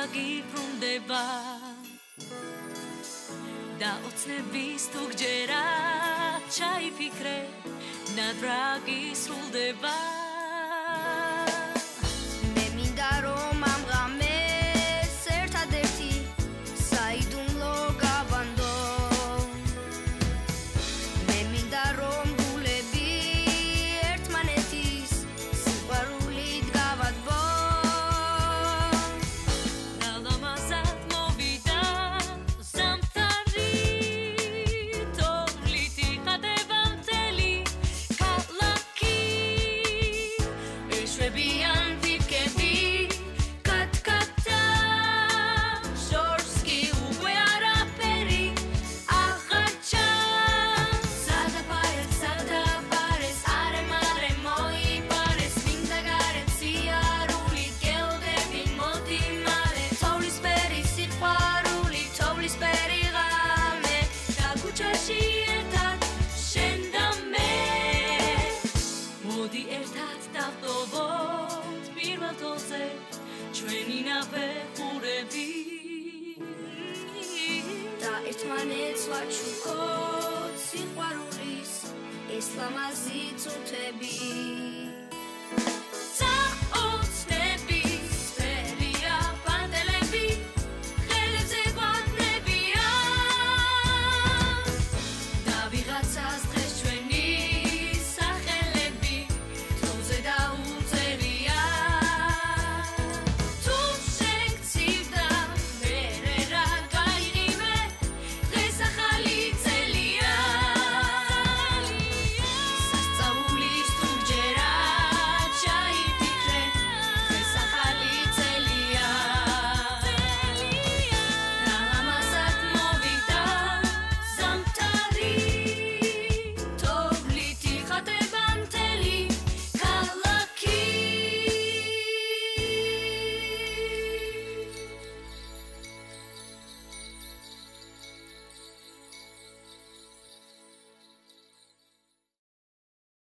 გიბრუნდება და ოცნების თუ გჯერა ჩაიფიქრე ნაძრა გისრულდება მე მინდა რომ ამ ღამეს ერთადერთი საიდუმლო გავანდო მე მინდა რომ გულები ერთმანეთის სიყვარულით გავადბო მოდი ერთად დავტოვოთ პირველ თოლზე ჩვენი ნაფეხურები და ერთმანეთს ვაჩუქოთ სიყვარულის ეს ლამაზი წუთები